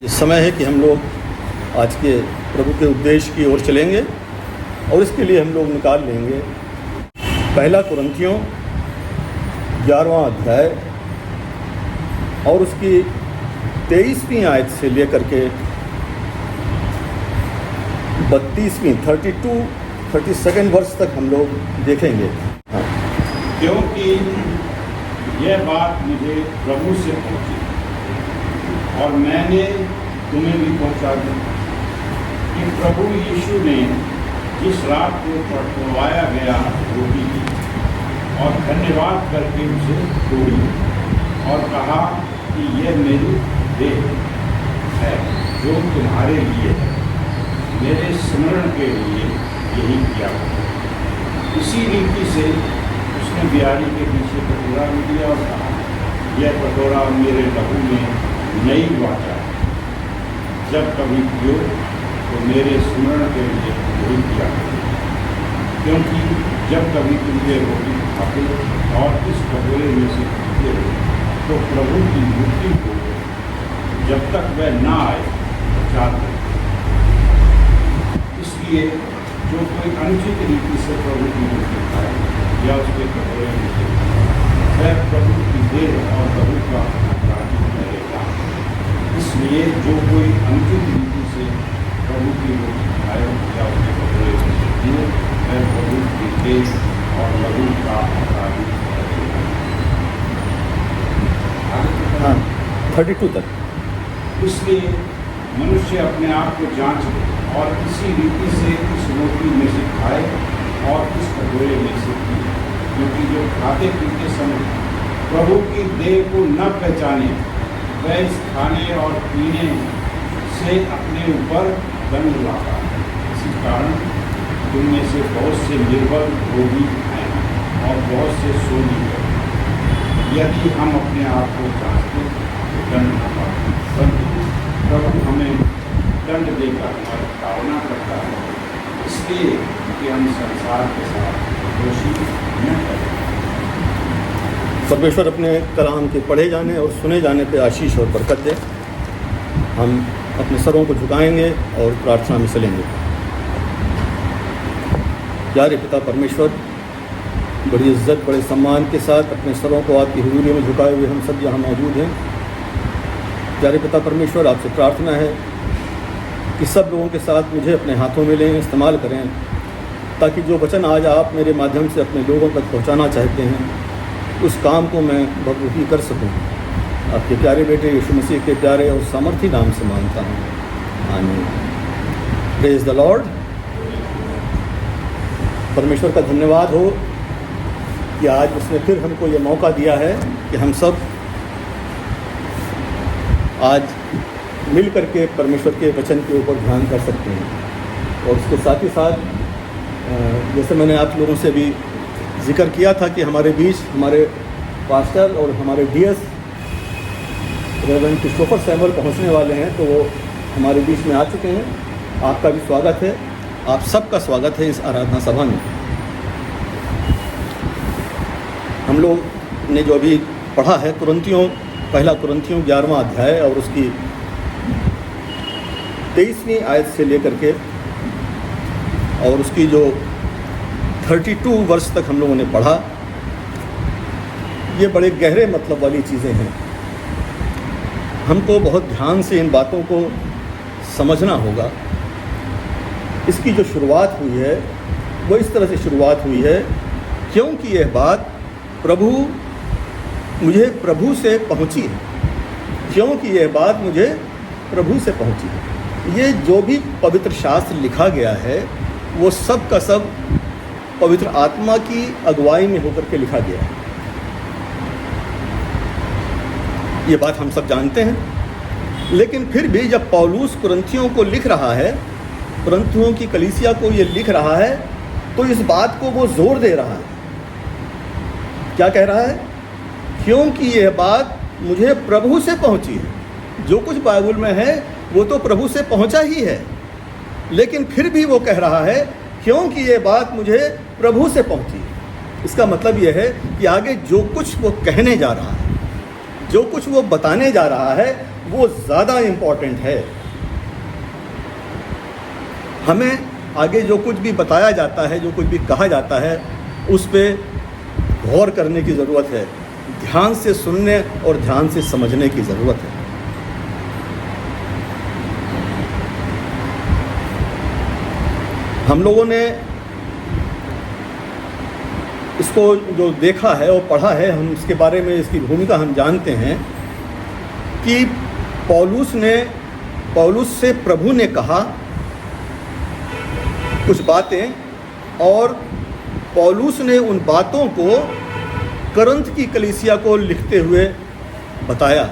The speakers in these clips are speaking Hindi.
ये समय है कि हम लोग आज के प्रभु के उद्देश्य की ओर चलेंगे और इसके लिए हम लोग निकाल लेंगे पहला कुरिन्थियों 11वां अध्याय और उसकी 23वीं आयत से लेकर के 32वीं 32 वर्ष तक हम लोग देखेंगे। क्योंकि यह बात मुझे प्रभु से पहुंची और मैंने तुम्हें भी पहुंचा दी कि प्रभु यीशु ने जिस रात को पकड़वाया गया रोटी ली और धन्यवाद करके उसे तोड़ी और कहा कि यह मेरी देह है जो तुम्हारे लिए है, मेरे स्मरण के लिए यही किया। इसी रीति से उसने बियारी के पीछे कटोरा भी दिया और कहा, यह कटोरा मेरे लहू में नई वाचा है, जब कभी पियो तो मेरे स्मरण के लिए यही किया। क्योंकि जब कभी तुम ये रोटी खाते और इस कटोरे में से पीते हो तो प्रभु की मृत्यु को जब तक वह ना आए प्रचार। इसलिए जो कोई अनुचित रीति से प्रभु की रोटी खाए या उसके कटोरे में से वह प्रभु की देह और प्रभु का अपराधी ठहरेगा। इसलिए जो कोई अनुचित रीति से प्रभु की रोटी खाए या उसके कटोरे में से पिए वह प्रभु की देह और प्रभु का अपराधी ठहरेगा। 32 तक। इसलिए मनुष्य अपने आप को जांच ले और इसी रीति से इस रोटी में से खाए और इस कटोरे में से पिए, क्योंकि जो खाते पीते समय प्रभु की देह को न पहचाने वह इस खाने और पीने से अपने ऊपर दंड लाता है। इसी कारण तुम में से बहुत से निर्बल रोगी हैं और बहुत से सो भी गए। यदि हम अपने आप को जांचते तो दंड न पाते, परंतु प्रभु हमें दंड देकर हमारी ताड़ना करता है, इसलिए कि हम संसार के साथ दोषी न करें। परमेश्वर अपने कलाम के पढ़े जाने और सुने जाने पे आशीष और बरकत दे। हम अपने सरों को झुकाएंगे और प्रार्थना में चलेंगे। प्यारे पिता परमेश्वर, बड़ी इज्जत बड़े सम्मान के साथ अपने सरों को आपकी हुजूरी में झुकाए हुए हम सब यहाँ मौजूद हैं। प्यारे पिता परमेश्वर, आपसे प्रार्थना है कि सब लोगों के साथ मुझे अपने हाथों में लें, इस्तेमाल करें, ताकि जो वचन आज आप मेरे माध्यम से अपने लोगों तक पहुँचाना चाहते हैं उस काम को मैं बखूबी कर सकूं। आपके प्यारे बेटे यीशु मसीह के प्यारे और सामर्थी नाम से मांगता हूँ, आमीन। Praise the Lord. परमेश्वर का धन्यवाद हो कि आज उसने फिर हमको ये मौका दिया है कि हम सब आज मिल करके परमेश्वर के वचन के ऊपर ध्यान कर सकते हैं। और उसके साथ ही साथ जैसे मैंने आप लोगों से भी जिक्र किया था कि हमारे बीच हमारे पास्टर और हमारे डीएस रेवरेंड क्रिस्टोफर सैमुअल पहुंचने वाले हैं, तो वो हमारे बीच में आ चुके हैं। आपका भी स्वागत है, आप सबका स्वागत है इस आराधना सभा में। हम लोग ने जो अभी पढ़ा है पहला कुरिन्थियों 11वां अध्याय और उसकी 23वीं आयत से लेकर के और उसकी जो 32 वर्ष तक हम लोगों ने पढ़ा। ये बड़े गहरे मतलब वाली चीज़ें हैं। हमको बहुत ध्यान से इन बातों को समझना होगा। इसकी जो शुरुआत हुई है वो इस तरह से शुरुआत हुई है, क्योंकि यह बात मुझे प्रभु से पहुंची है। क्योंकि यह बात मुझे प्रभु से पहुंची है। ये जो भी पवित्र शास्त्र लिखा गया है वो सब का सब पवित्र आत्मा की अगुवाई में होकर के लिखा गया है। ये बात हम सब जानते हैं। लेकिन फिर भी जब पौलुस कुरिन्थियों को लिख रहा है, कुरिन्थियों की कलीसिया को ये लिख रहा है, तो इस बात को वो जोर दे रहा है। क्या कह रहा है? क्योंकि यह बात मुझे प्रभु से पहुंची है। जो कुछ बाइबल में है वो तो प्रभु से पहुंचा ही है, लेकिन फिर भी वो कह रहा है क्योंकि ये बात मुझे प्रभु से पहुंची। इसका मतलब यह है कि आगे जो कुछ वो कहने जा रहा है जो कुछ वो बताने जा रहा है वो ज़्यादा इम्पोर्टेंट है। हमें आगे जो कुछ भी बताया जाता है, जो कुछ भी कहा जाता है, उस पर गौर करने की ज़रूरत है, ध्यान से सुनने और ध्यान से समझने की ज़रूरत है। हम लोगों ने इसको जो देखा है और पढ़ा है, हम इसके बारे में इसकी भूमिका हम जानते हैं कि पौलुस से प्रभु ने कहा कुछ बातें, और पौलुस ने उन बातों को करंथ की कलीसिया को लिखते हुए बताया।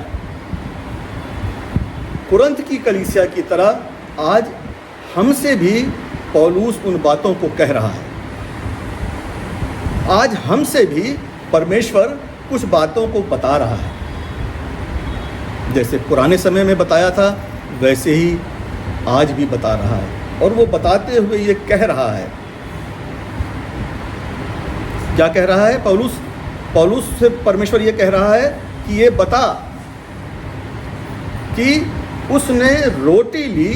कुरंथ की कलीसिया की तरह आज हमसे भी पौलुस उन बातों को कह रहा है। आज हमसे भी परमेश्वर कुछ बातों को बता रहा है। जैसे पुराने समय में बताया था, वैसे ही आज भी बता रहा है, और वो बताते हुए ये कह रहा है। क्या कह रहा है? पौलुस से परमेश्वर ये कह रहा है कि ये बता कि उसने रोटी ली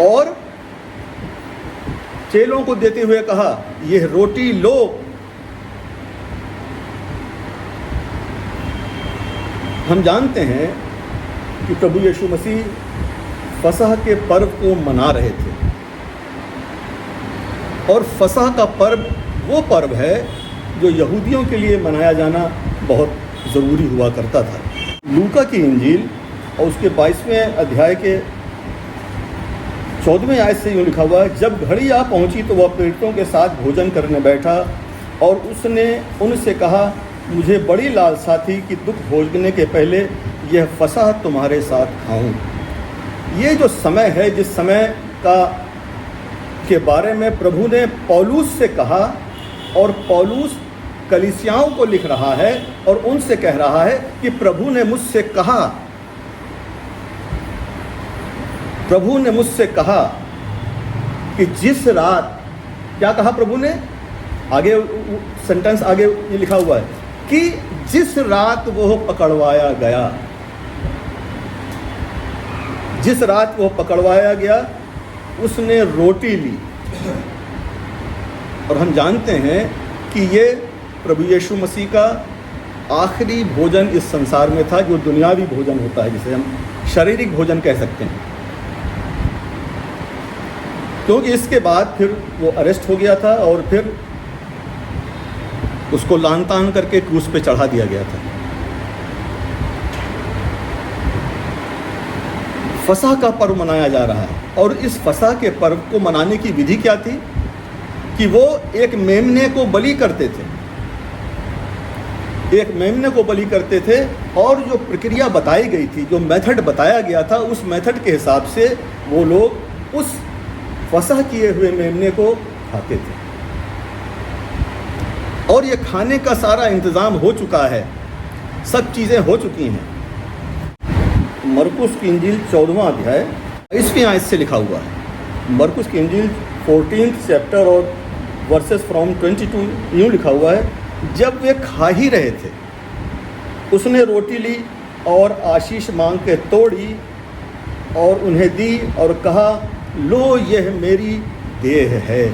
और चेलों को देते हुए कहा, यह रोटी लो। हम जानते हैं कि प्रभु यीशु मसीह फसह के पर्व को मना रहे थे, और फसह का पर्व वो पर्व है जो यहूदियों के लिए मनाया जाना बहुत ज़रूरी हुआ करता था। लूका की इंजील और उसके 22वें अध्याय के 14वें आयत से यूँ लिखा हुआ है, जब घड़ी आ पहुँची तो वह प्रेरितों के साथ भोजन करने बैठा, और उसने उनसे कहा, मुझे बड़ी लालसा थी कि दुख भोगने के पहले यह फसह तुम्हारे साथ खाऊं। ये जो समय है, जिस समय के बारे में प्रभु ने पौलुस से कहा, और पौलुस कलीसियाओं को लिख रहा है और उनसे कह रहा है कि प्रभु ने मुझसे कहा कि जिस रात, क्या कहा प्रभु ने? आगे सेंटेंस आगे ये लिखा हुआ है कि जिस रात वो पकड़वाया गया उसने रोटी ली। और हम जानते हैं कि ये प्रभु यीशु मसीह का आखिरी भोजन इस संसार में था, जो दुनियावी भोजन होता है, जिसे हम शारीरिक भोजन कह सकते हैं। क्योंकि इसके बाद फिर वो अरेस्ट हो गया था और फिर उसको लान तान करके क्रूस पे चढ़ा दिया गया था। फसह का पर्व मनाया जा रहा है, और इस फसह के पर्व को मनाने की विधि क्या थी कि वो एक मेमने को बलि करते थे। और जो प्रक्रिया बताई गई थी, जो मेथड बताया गया था, उस मेथड के हिसाब से वो लोग उस फसह किए हुए मेमने को खाते थे। और ये खाने का सारा इंतज़ाम हो चुका है, सब चीज़ें हो चुकी हैं। मरकुस की इंजील 14वां अध्याय 22वें आयत से लिखा हुआ है। मरकुस की इंजील 14th चैप्टर और वर्सेस फ्रॉम 22 यूँ लिखा हुआ है, जब वे खा ही रहे थे, उसने रोटी ली और आशीष मांग के तोड़ी और उन्हें दी और कहा, लो यह मेरी देह है।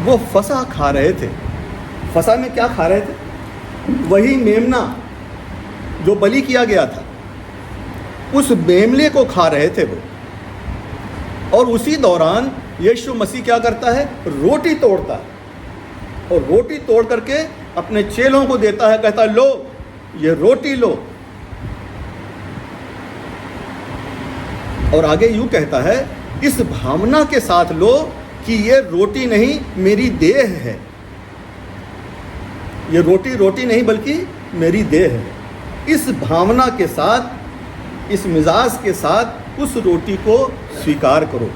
वो फसह खा रहे थे। फसह में क्या खा रहे थे? वही मेमना जो बलि किया गया था, उस मेमने को खा रहे थे वो। और उसी दौरान यीशु मसीह क्या करता है? रोटी तोड़ता है, और रोटी तोड़ करके अपने चेलों को देता है, कहता है, लो ये रोटी लो। और आगे यूं कहता है, इस भावना के साथ लो कि ये रोटी नहीं, मेरी देह है। ये रोटी नहीं बल्कि मेरी देह है। इस भावना के साथ, इस मिजाज के साथ उस रोटी को स्वीकार करो।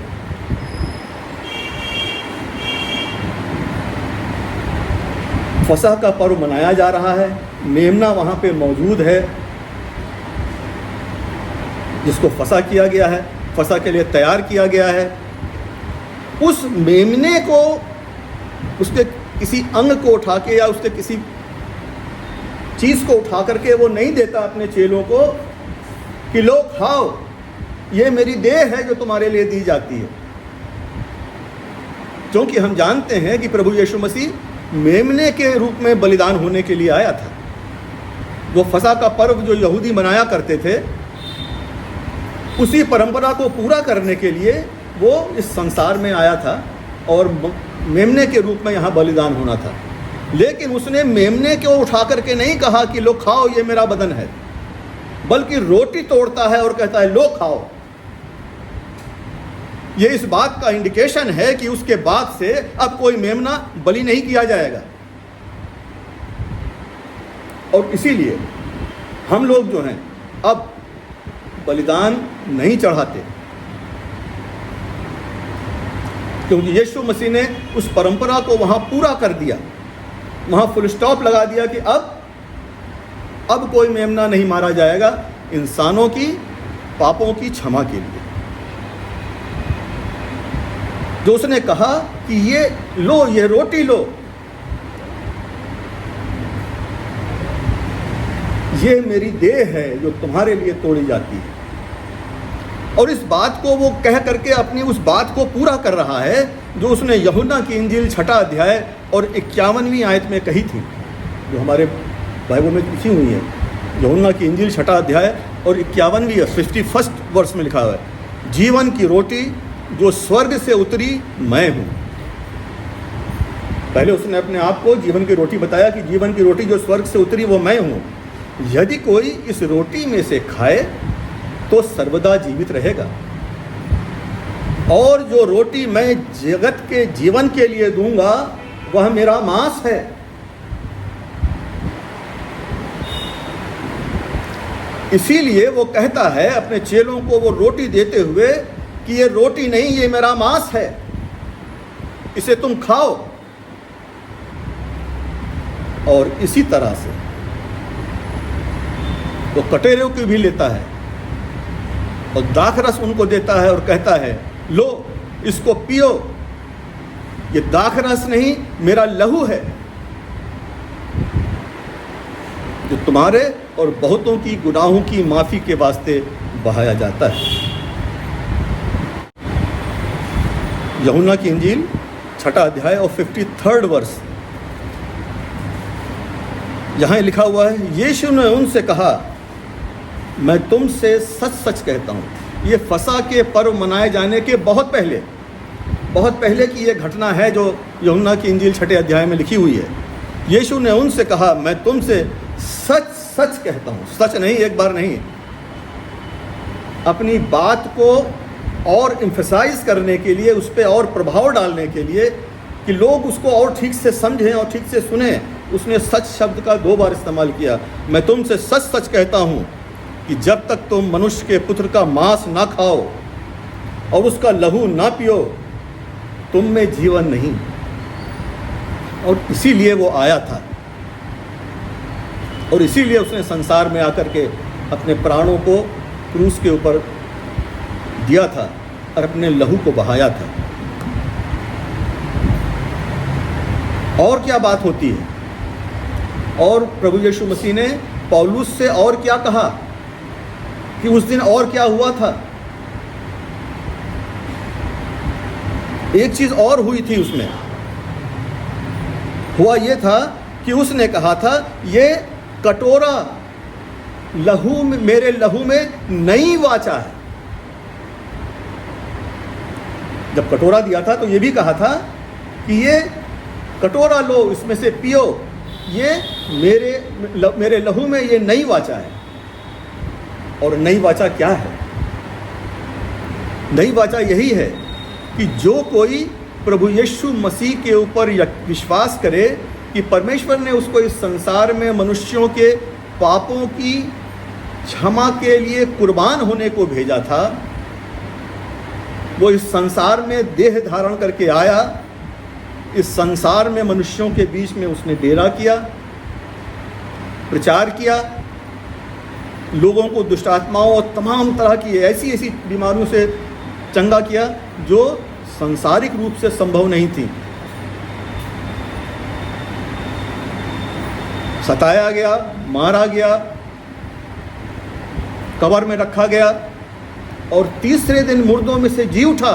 फसह का पर्व मनाया जा रहा है, मेमना वहाँ पे मौजूद है जिसको फसह किया गया है, फसह के लिए तैयार किया गया है। उस मेमने को, उसके किसी अंग को उठा के या उसके किसी चीज़ को उठा करके वो नहीं देता अपने चेलों को कि लो खाओ, ये मेरी देह है जो तुम्हारे लिए दी जाती है। क्योंकि हम जानते हैं कि प्रभु यीशु मसीह मेमने के रूप में बलिदान होने के लिए आया था। वो फसह का पर्व जो यहूदी मनाया करते थे, उसी परंपरा को पूरा करने के लिए वो इस संसार में आया था और मेमने के रूप में यहाँ बलिदान होना था। लेकिन उसने मेमने को उठा करके नहीं कहा कि लो खाओ, ये मेरा बदन है, बल्कि रोटी तोड़ता है और कहता है लो खाओ। ये इस बात का इंडिकेशन है कि उसके बाद से अब कोई मेमना बलि नहीं किया जाएगा। और इसीलिए हम लोग जो हैं अब बलिदान नहीं चढ़ाते, क्योंकि यीशु मसीह ने उस परंपरा को वहाँ पूरा कर दिया, वहाँ फुल स्टॉप लगा दिया कि अब कोई मेमना नहीं मारा जाएगा इंसानों की पापों की क्षमा के लिए। जो उसने कहा कि ये लो, ये रोटी लो, ये मेरी देह है जो तुम्हारे लिए तोड़ी जाती है। और इस बात को वो कह करके अपनी उस बात को पूरा कर रहा है जो उसने यूहन्ना की इंजील 6 अध्याय और 51वीं आयत में कही थी, जो हमारे बाइबल में लिखी हुई है। यूहन्ना की इंजील 6 अध्याय और 51वीं 51st वर्ष में लिखा हुआ है, जीवन की रोटी जो स्वर्ग से उतरी मैं हूँ। पहले उसने अपने आप को जीवन की रोटी बताया कि जीवन की रोटी जो स्वर्ग से उतरी वो मैं हूँ। यदि कोई इस रोटी में से खाए तो सर्वदा जीवित रहेगा, और जो रोटी मैं जगत के जीवन के लिए दूंगा वह मेरा मांस है। इसीलिए वो कहता है अपने चेलों को वो रोटी देते हुए कि ये रोटी नहीं, ये मेरा मांस है, इसे तुम खाओ। और इसी तरह से वो कटोरे को भी लेता है और दाखरस उनको देता है और कहता है लो इसको पियो, ये दाखरस नहीं मेरा लहू है जो तुम्हारे और बहुतों की गुनाहों की माफ़ी के वास्ते बहाया जाता है। यूहन्ना की इंजील 6 अध्याय और 53rd वर्ष, यहाँ लिखा हुआ है, यीशु ने उनसे कहा मैं तुमसे सच सच कहता हूँ। ये फसह के पर्व मनाए जाने के बहुत पहले की ये घटना है जो यूहन्ना की इंजील 6 अध्याय में लिखी हुई है। यीशु ने उनसे कहा मैं तुमसे सच सच कहता हूँ, सच नहीं, एक बार नहीं, अपनी बात को और एम्फसाइज करने के लिए, उस पर और प्रभाव डालने के लिए कि लोग उसको और ठीक से समझें और ठीक से सुने, उसने सच शब्द का 2 बार इस्तेमाल किया। मैं तुमसे सच सच कहता हूँ कि जब तक तुम मनुष्य के पुत्र का मांस ना खाओ और उसका लहू ना पियो, तुम में जीवन नहीं। और इसीलिए वो आया था, और इसीलिए उसने संसार में आकर के अपने प्राणों को क्रूस के ऊपर दिया था और अपने लहू को बहाया था। और क्या बात होती है? और प्रभु यीशु मसीह ने पौलुस से और क्या कहा कि उस दिन और क्या हुआ था? एक चीज और हुई थी उसमें। हुआ ये था कि उसने कहा था ये कटोरा लहू में, मेरे लहू में नई वाचा है। जब कटोरा दिया था तो ये भी कहा था कि ये कटोरा लो, इसमें से पियो, ये मेरे लहू में ये नई वाचा है। और नई वाचा क्या है? नई वाचा यही है कि जो कोई प्रभु यीशु मसीह के ऊपर विश्वास करे कि परमेश्वर ने उसको इस संसार में मनुष्यों के पापों की क्षमा के लिए कुर्बान होने को भेजा था, वो इस संसार में देह धारण करके आया, इस संसार में मनुष्यों के बीच में उसने डेरा किया, प्रचार किया, लोगों को दुष्ट आत्माओं और तमाम तरह की ऐसी ऐसी बीमारियों से चंगा किया जो सांसारिक रूप से संभव नहीं थी। सताया गया, मारा गया, कब्र में रखा गया और तीसरे दिन मुर्दों में से जी उठा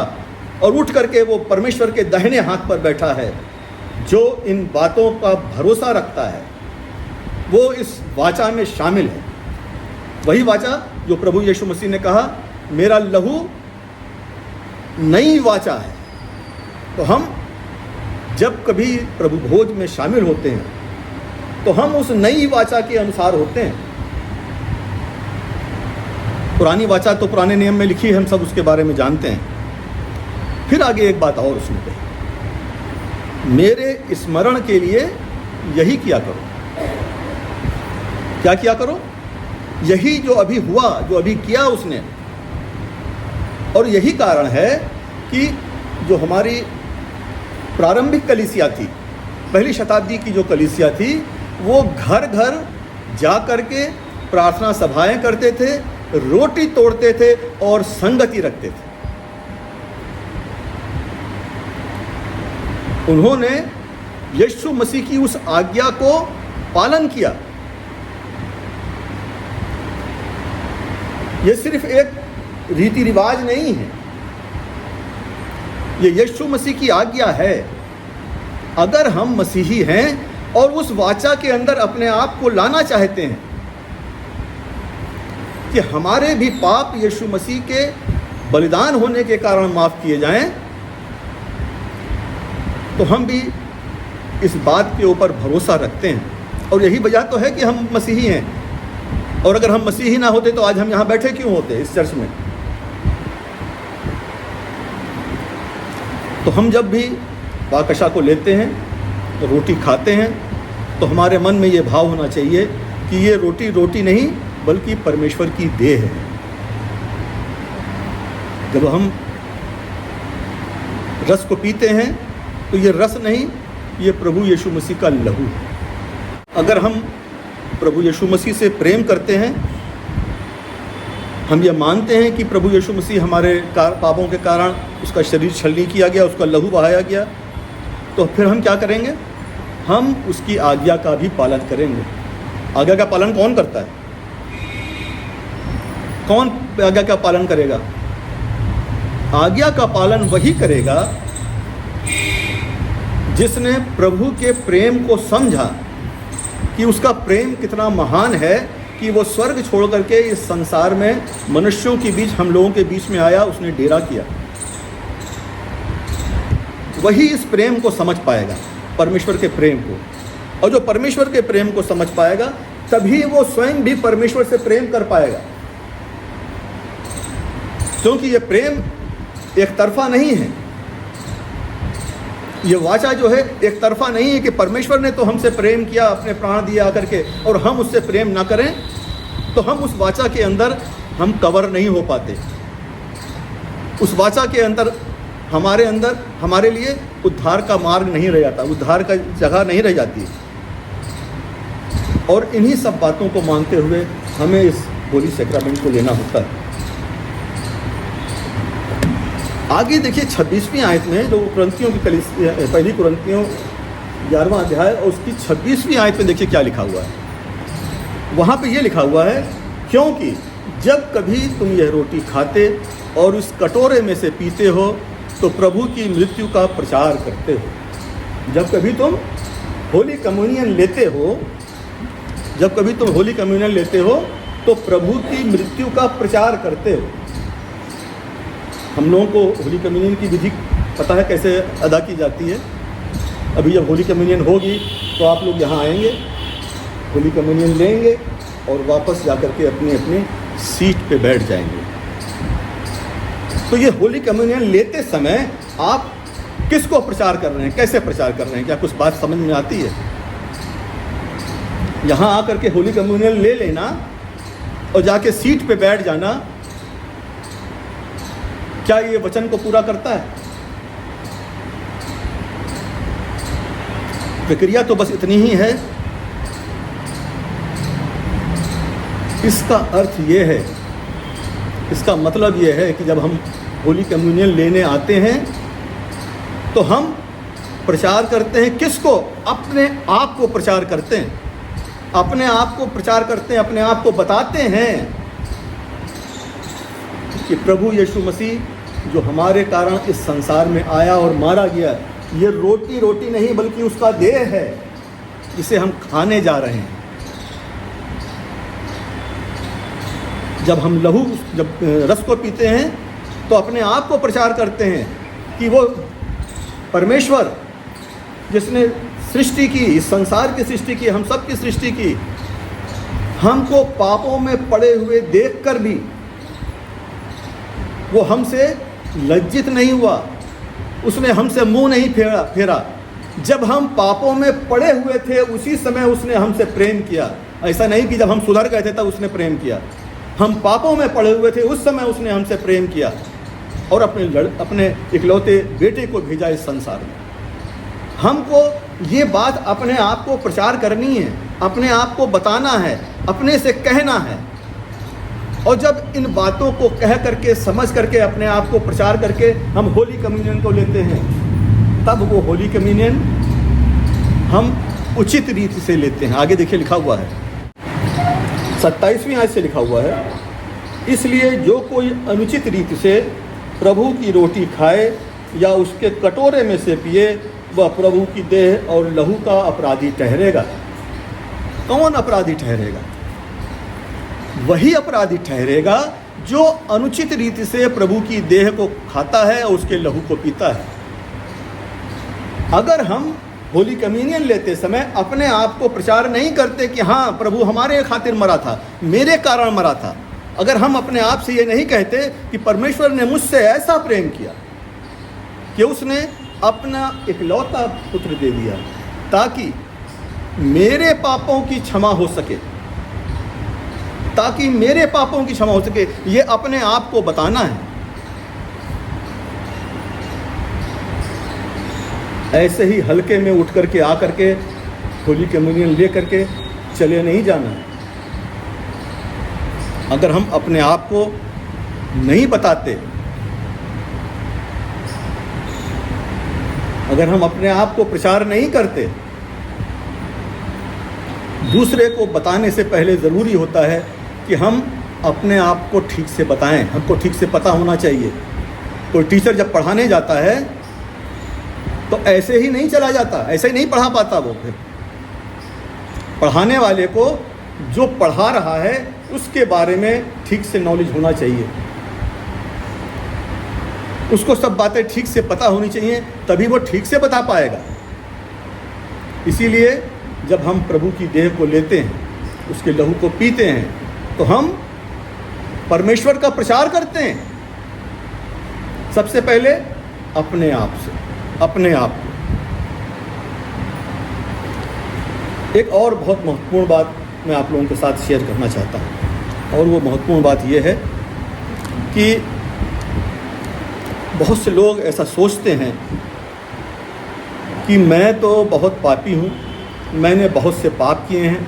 और उठ करके वो परमेश्वर के दाहिने हाथ पर बैठा है। जो इन बातों का भरोसा रखता है वो इस वाचा में शामिल है। वही वाचा जो प्रभु यीशु मसीह ने कहा, मेरा लहू नई वाचा है। तो हम जब कभी प्रभु भोज में शामिल होते हैं तो हम उस नई वाचा के अनुसार होते हैं। पुरानी वाचा तो पुराने नियम में लिखी है, हम सब उसके बारे में जानते हैं। फिर आगे एक बात और उसमें कही, मेरे स्मरण के लिए यही किया करो। क्या किया करो? यही जो अभी हुआ, जो अभी किया उसने। और यही कारण है कि जो हमारी प्रारंभिक कलीसिया थी, पहली शताब्दी की जो कलीसिया थी, वो घर घर जा कर के प्रार्थना सभाएं करते थे, रोटी तोड़ते थे और संगति रखते थे। उन्होंने यीशु मसीह की उस आज्ञा को पालन किया। ये सिर्फ एक रीति रिवाज नहीं है, ये यीशु मसीह की आज्ञा है। अगर हम मसीही हैं और उस वाचा के अंदर अपने आप को लाना चाहते हैं कि हमारे भी पाप यीशु मसीह के बलिदान होने के कारण माफ किए जाएं, तो हम भी इस बात के ऊपर भरोसा रखते हैं। और यही वजह तो है कि हम मसीही हैं। और अगर हम मसीही ना होते तो आज हम यहाँ बैठे क्यों होते इस चर्च में? तो हम जब भी बाकशा को लेते हैं, तो रोटी खाते हैं, तो हमारे मन में ये भाव होना चाहिए कि ये रोटी रोटी नहीं बल्कि परमेश्वर की देह है। जब हम रस को पीते हैं तो ये रस नहीं, ये प्रभु यीशु मसीह का लहू है। अगर हम प्रभु यीशु मसीह से प्रेम करते हैं, हम ये मानते हैं कि प्रभु यीशु मसीह हमारे पापों के कारण उसका शरीर छलनी किया गया, उसका लहू बहाया गया, तो फिर हम क्या करेंगे? हम उसकी आज्ञा का भी पालन करेंगे। आज्ञा का पालन कौन करता है? कौन आज्ञा का पालन करेगा? आज्ञा का पालन वही करेगा जिसने प्रभु के प्रेम को समझा कि उसका प्रेम कितना महान है कि वो स्वर्ग छोड़ करके इस संसार में मनुष्यों के बीच, हम लोगों के बीच में आया, उसने डेरा किया। वही इस प्रेम को समझ पाएगा, परमेश्वर के प्रेम को। और जो परमेश्वर के प्रेम को समझ पाएगा तभी वो स्वयं भी परमेश्वर से प्रेम कर पाएगा। क्योंकि ये प्रेम एक तरफा नहीं है। ये वाचा जो है एक तरफा नहीं है कि परमेश्वर ने तो हमसे प्रेम किया, अपने प्राण दिए आकर के, और हम उससे प्रेम ना करें तो हम उस वाचा के अंदर हम कवर नहीं हो पाते। उस वाचा के अंदर हमारे लिए उद्धार का मार्ग नहीं रह जाता, उद्धार का जगह नहीं रह जाती। और इन्हीं सब बातों को मानते हुए हमें इस होली सैक्रामेंट को लेना होता है। आगे देखिए 26वीं आयत में, जो कुरिन्थियों की पहली कुरिन्थियों 11वां अध्याय और उसकी 26वीं आयत में देखिए क्या लिखा हुआ है। वहाँ पे ये लिखा हुआ है, क्योंकि जब कभी तुम यह रोटी खाते और उस कटोरे में से पीते हो तो प्रभु की मृत्यु का प्रचार करते हो। जब कभी तुम होली कम्युनियन लेते हो, जब कभी तुम होली कम्युनियन लेते हो तो प्रभु की मृत्यु का प्रचार करते हो। हम लोगों को होली कम्युनियन की विधि पता है कैसे अदा की जाती है। अभी जब होली कम्युनियन होगी तो आप लोग यहाँ आएंगे, होली कम्युनियन लेंगे और वापस जाकर के अपने अपने सीट पे बैठ जाएंगे। तो ये होली कम्युनियन लेते समय आप किसको प्रचार कर रहे हैं, कैसे प्रचार कर रहे हैं? क्या कुछ बात समझ में आती है? यहाँ आकर के होली कम्युनियन ले लेना और जाके सीट पे बैठ जाना, क्या ये वचन को पूरा करता है? प्रक्रिया तो बस इतनी ही है। इसका अर्थ ये है, इसका मतलब ये है कि जब हम होली कम्युनियन लेने आते हैं तो हम प्रचार करते हैं किसको? अपने आप को प्रचार करते हैं। अपने आप को प्रचार करते हैं, अपने आप को बताते हैं कि प्रभु यीशु मसीह जो हमारे कारण इस संसार में आया और मारा गया, ये रोटी रोटी नहीं बल्कि उसका देह है जिसे हम खाने जा रहे हैं। जब रस को पीते हैं तो अपने आप को प्रचार करते हैं कि वो परमेश्वर जिसने सृष्टि की, इस संसार की सृष्टि की, हम सब की सृष्टि की, हमको पापों में पड़े हुए देखकर भी वो हमसे लज्जित नहीं हुआ, उसने हमसे मुंह नहीं फेरा। जब हम पापों में पड़े हुए थे उसी समय उसने हमसे प्रेम किया। ऐसा नहीं कि जब हम सुधर गए थे तब उसने प्रेम किया। हम पापों में पड़े हुए थे उस समय उसने हमसे प्रेम किया और अपने इकलौते बेटे को भेजा इस संसार में। हमको ये बात अपने आप को प्रचार करनी है, अपने आप को बताना है, अपने से कहना है। और जब इन बातों को कह करके, समझ करके, अपने आप को प्रचार करके हम होली कम्युनियन को लेते हैं, तब वो होली कम्युनियन हम उचित रीति से लेते हैं। आगे देखिए लिखा हुआ है 27वीं आयत से लिखा हुआ है, इसलिए जो कोई अनुचित रीति से प्रभु की रोटी खाए या उसके कटोरे में से पिए वह प्रभु की देह और लहू का अपराधी ठहरेगा। कौन अपराधी ठहरेगा? वही अपराधी ठहरेगा जो अनुचित रीति से प्रभु की देह को खाता है और उसके लहू को पीता है। अगर हम होली कम्युनियन लेते समय अपने आप को प्रचार नहीं करते कि हाँ प्रभु हमारे खातिर मरा था, मेरे कारण मरा था, अगर हम अपने आप से ये नहीं कहते कि परमेश्वर ने मुझसे ऐसा प्रेम किया कि उसने अपना इकलौता पुत्र दे दिया ताकि मेरे पापों की क्षमा हो सके, ताकि मेरे पापों की क्षमा हो सके, ये अपने आप को बताना है। ऐसे ही हल्के में उठ करके आ करके होली कम्युनियन ले करके चले नहीं जाना है। अगर हम अपने आप को नहीं बताते, अगर हम अपने आप को प्रचार नहीं करते, दूसरे को बताने से पहले ज़रूरी होता है कि हम अपने आप को ठीक से बताएं। हमको ठीक से पता होना चाहिए। कोई टीचर जब पढ़ाने जाता है तो ऐसे ही नहीं चला जाता, ऐसे ही नहीं पढ़ा पाता। वो फिर पढ़ाने वाले को जो पढ़ा रहा है उसके बारे में ठीक से नॉलेज होना चाहिए, उसको सब बातें ठीक से पता होनी चाहिए, तभी वो ठीक से बता पाएगा। इसीलिए जब हम प्रभु की देह को लेते हैं, उसके लहू को पीते हैं, तो हम परमेश्वर का प्रचार करते हैं। सबसे पहले अपने आप से, अपने आप को। एक और बहुत महत्वपूर्ण बात मैं आप लोगों के साथ शेयर करना चाहता हूँ, और वो महत्वपूर्ण बात ये है कि बहुत से लोग ऐसा सोचते हैं कि मैं तो बहुत पापी हूँ, मैंने बहुत से पाप किए हैं,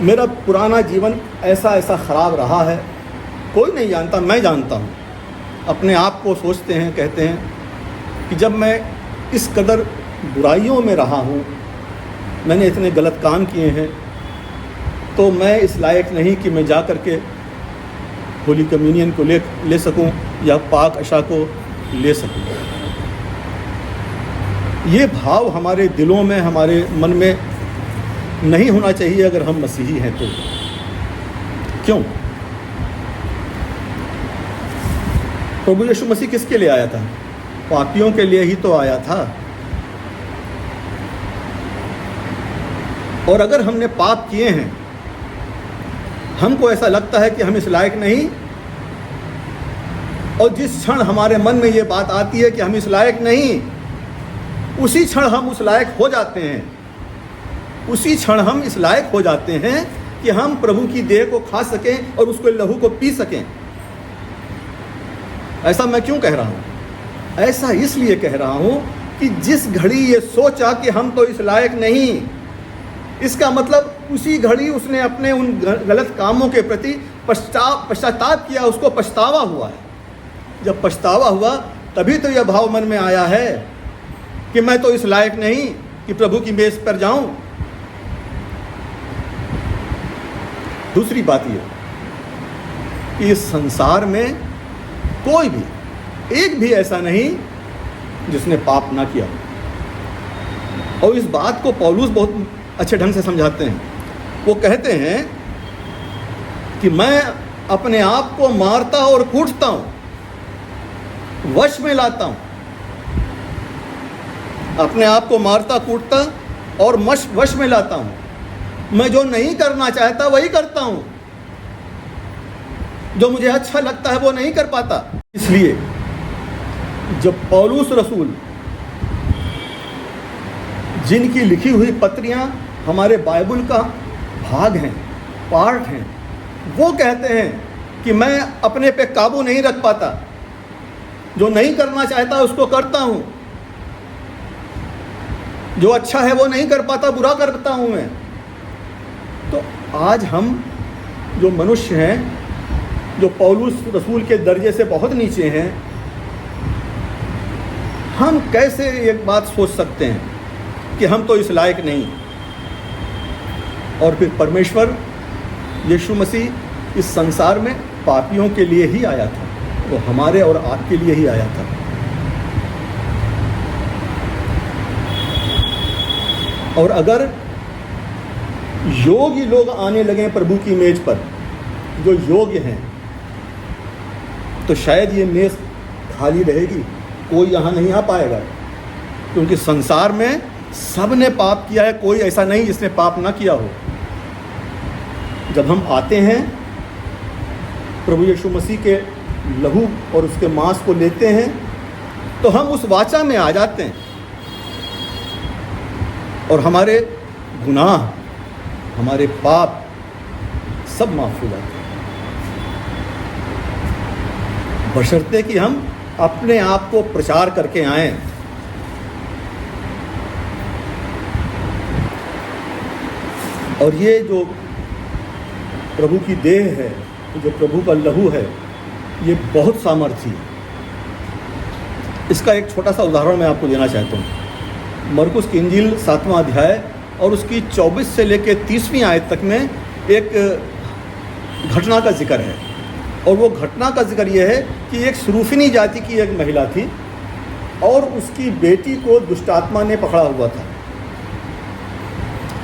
मेरा पुराना जीवन ऐसा ऐसा ख़राब रहा है, कोई नहीं जानता, मैं जानता हूँ। अपने आप को सोचते हैं, कहते हैं कि जब मैं इस कदर बुराइयों में रहा हूँ, मैंने इतने गलत काम किए हैं, तो मैं इस लायक नहीं कि मैं जा कर के होली कम्युनियन को ले सकूं या पाक अशा को ले सकूं। ये भाव हमारे दिलों में, हमारे मन में नहीं होना चाहिए अगर हम मसीही हैं तो। क्यों? प्रभु यीशु मसीह किसके लिए आया था? पापियों के लिए ही तो आया था। और अगर हमने पाप किए हैं, हमको ऐसा लगता है कि हम इस लायक नहीं, और जिस क्षण हमारे मन में ये बात आती है कि हम इस लायक नहीं, उसी क्षण हम उस लायक हो जाते हैं। उसी क्षण हम इस लायक हो जाते हैं कि हम प्रभु की देह को खा सकें और उसको लहू को पी सकें। ऐसा मैं क्यों कह रहा हूँ? ऐसा इसलिए कह रहा हूँ कि जिस घड़ी ये सोचा कि हम तो इस लायक नहीं, इसका मतलब उसी घड़ी उसने अपने उन गलत कामों के प्रति पश्चाताप किया, उसको पछतावा हुआ है। जब पछतावा हुआ तभी तो यह भाव मन में आया है कि मैं तो इस लायक नहीं कि प्रभु की मेज पर जाऊं। दूसरी बात ये कि इस संसार में कोई भी, एक भी ऐसा नहीं जिसने पाप ना किया। और इस बात को पौलुस बहुत अच्छे ढंग से समझाते हैं। वो कहते हैं कि मैं अपने आप को मारता और कूटता हूँ, वश में लाता हूँ। अपने आप को मारता कूटता और वश में लाता हूँ। मैं जो नहीं करना चाहता वही करता हूँ, जो मुझे अच्छा लगता है वो नहीं कर पाता। इसलिए जब पौलुस रसूल, जिनकी लिखी हुई पत्रियां हमारे बाइबल का भाग हैं, पार्ट हैं, वो कहते हैं कि मैं अपने पे काबू नहीं रख पाता, जो नहीं करना चाहता उसको करता हूँ, जो अच्छा है वो नहीं कर पाता, बुरा करता हूँ मैं। तो आज हम जो मनुष्य हैं, जो पौलुस रसूल के दर्जे से बहुत नीचे हैं, हम कैसे एक बात सोच सकते हैं कि हम तो इस लायक नहीं। और फिर परमेश्वर यीशु मसीह इस संसार में पापियों के लिए ही आया था, वो हमारे और आपके लिए ही आया था। और अगर योग्य लोग आने लगे प्रभु की मेज पर, जो योग्य हैं, तो शायद ये मेज खाली रहेगी, कोई यहाँ नहीं आ पाएगा, क्योंकि संसार में सब ने पाप किया है, कोई ऐसा नहीं जिसने पाप ना किया हो। जब हम आते हैं प्रभु यीशु मसीह के लहू और उसके मांस को लेते हैं, तो हम उस वाचा में आ जाते हैं और हमारे गुनाह, हमारे पाप सब माफ हो जाते हैं, बशर्ते कि हम अपने आप को प्रचार करके आएं। और ये जो प्रभु की देह है, जो प्रभु का लहू है, ये बहुत सामर्थी है। इसका एक छोटा सा उदाहरण मैं आपको देना चाहता हूँ। मरकुस की इंजील 7वां अध्याय और उसकी 24 से लेकर 30वीं आयत तक में एक घटना का जिक्र है। और वो घटना का जिक्र ये है कि एक सुरूफिनी जाति की एक महिला थी और उसकी बेटी को दुष्टात्मा ने पकड़ा हुआ था।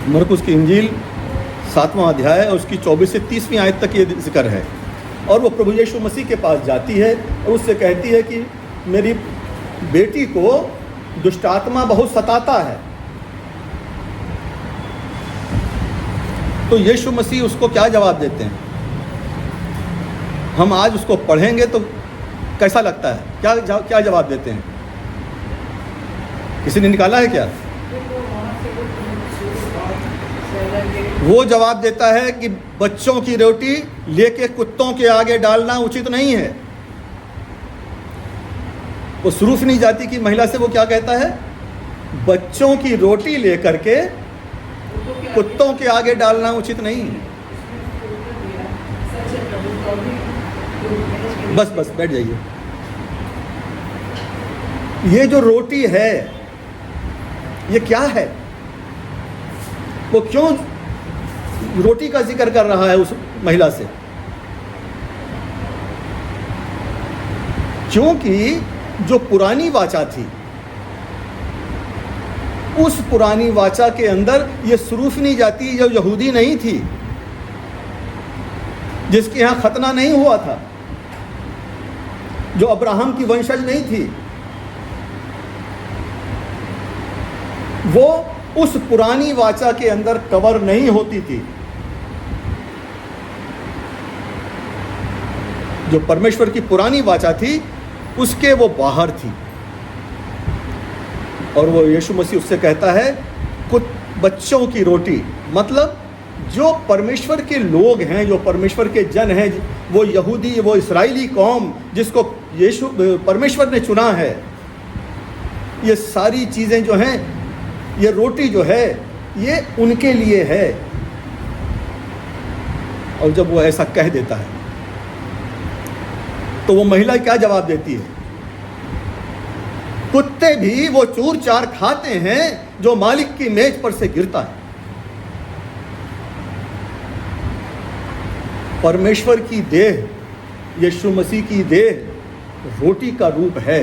मरकुस की इंजील 7वां अध्याय और उसकी 24 से 30वीं आयत तक ये जिक्र है। और वो प्रभु यीशु मसीह के पास जाती है और उससे कहती है कि मेरी बेटी को दुष्टात्मा बहुत सताता है। तो यीशु मसीह उसको क्या जवाब देते हैं? हम आज उसको पढ़ेंगे तो कैसा लगता है? क्या जवाब देते हैं? किसी ने निकाला है क्या? वो जवाब देता है कि बच्चों की रोटी लेके कुत्तों के आगे डालना उचित नहीं है। वो सुरूफनी जाति की महिला से वो क्या कहता है? बच्चों की रोटी लेकर के कुत्तों के आगे डालना उचित नहीं है। बस बैठ जाइए। ये जो रोटी है ये क्या है? वो क्यों रोटी का जिक्र कर रहा है उस महिला से? क्योंकि जो पुरानी वाचा थी, उस पुरानी वाचा के अंदर ये सुरूफनी जाति जो यहूदी नहीं थी, जिसके यहाँ खतना नहीं हुआ था, जो अब्राहम की वंशज नहीं थी, वो उस पुरानी वाचा के अंदर कवर नहीं होती थी। जो परमेश्वर की पुरानी वाचा थी उसके वो बाहर थी। और वो यीशु मसीह उससे कहता है कुछ बच्चों की रोटी, मतलब जो परमेश्वर के लोग हैं, जो परमेश्वर के जन हैं, वो यहूदी, वो इस्राएली कौम जिसको परमेश्वर ने चुना है, ये सारी चीज़ें जो हैं, ये रोटी जो है ये उनके लिए है। और जब वो ऐसा कह देता है तो वो महिला क्या जवाब देती है? कुत्ते भी वो चूर चार खाते हैं जो मालिक की मेज पर से गिरता है। परमेश्वर की देह यीशु मसीह की देह रोटी का रूप है।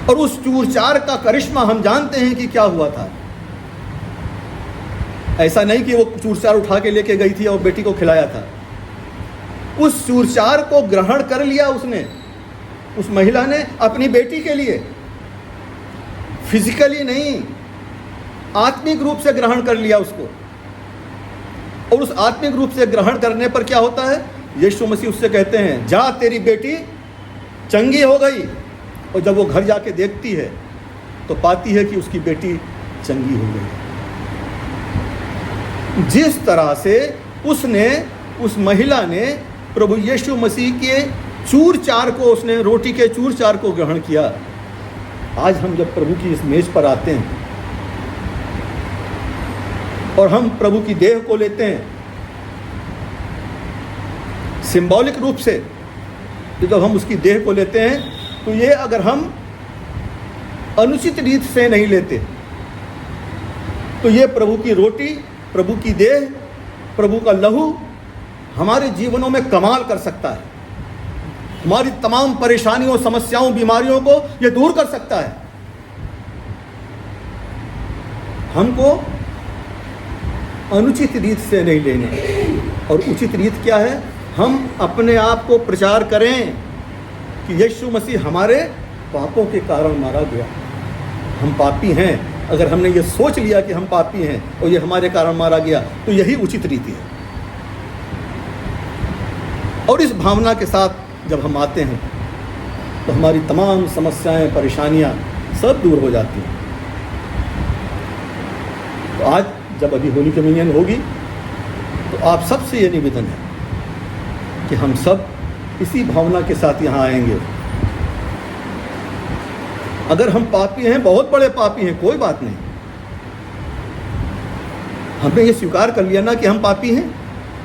और उस चूरचार का करिश्मा हम जानते हैं कि क्या हुआ था। ऐसा नहीं कि वो चूरचार उठा के लेके गई थी और बेटी को खिलाया था। उस चूरचार को ग्रहण कर लिया उसने, उस महिला ने अपनी बेटी के लिए, फिजिकली नहीं, आत्मिक रूप से ग्रहण कर लिया उसको। और उस आत्मिक रूप से ग्रहण करने पर क्या होता है, यीशु मसीह उससे कहते हैं, जा तेरी बेटी चंगी हो गई। और जब वो घर जाके देखती है तो पाती है कि उसकी बेटी चंगी हो गई। जिस तरह से उस महिला ने प्रभु यीशु मसीह के चूरचार को, उसने रोटी के चूरचार को ग्रहण किया। आज हम जब प्रभु की इस मेज पर आते हैं और हम प्रभु की देह को लेते हैं, सिंबॉलिक रूप से जब हम उसकी देह को लेते हैं, तो ये अगर हम अनुचित रीत से नहीं लेते तो ये प्रभु की रोटी, प्रभु की देह, प्रभु का लहू हमारे जीवनों में कमाल कर सकता है। हमारी तमाम परेशानियों, समस्याओं, बीमारियों को ये दूर कर सकता है। हमको अनुचित रीत से नहीं लेने। और उचित रीत क्या है, हम अपने आप को प्रचार करें कि यीशु मसीह हमारे पापों के कारण मारा गया। हम पापी हैं। अगर हमने ये सोच लिया कि हम पापी हैं और ये हमारे कारण मारा गया, तो यही उचित रीति है। और इस भावना के साथ जब हम आते हैं तो हमारी तमाम समस्याएं, परेशानियां सब दूर हो जाती हैं। तो आज जब अभी होली कम्युनियन होगी तो आप सबसे ये निवेदन है कि हम सब इसी भावना के साथ यहाँ आएंगे। अगर हम पापी हैं, बहुत बड़े पापी हैं, कोई बात नहीं, हमने ये स्वीकार कर लिया ना कि हम पापी हैं।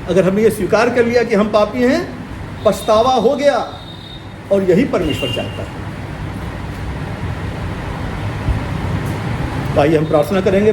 अगर हमने ये स्वीकार कर लिया कि हम पापी हैं, पछतावा हो गया। और यही परमेश्वर चाहता है। आइए हम प्रार्थना करेंगे।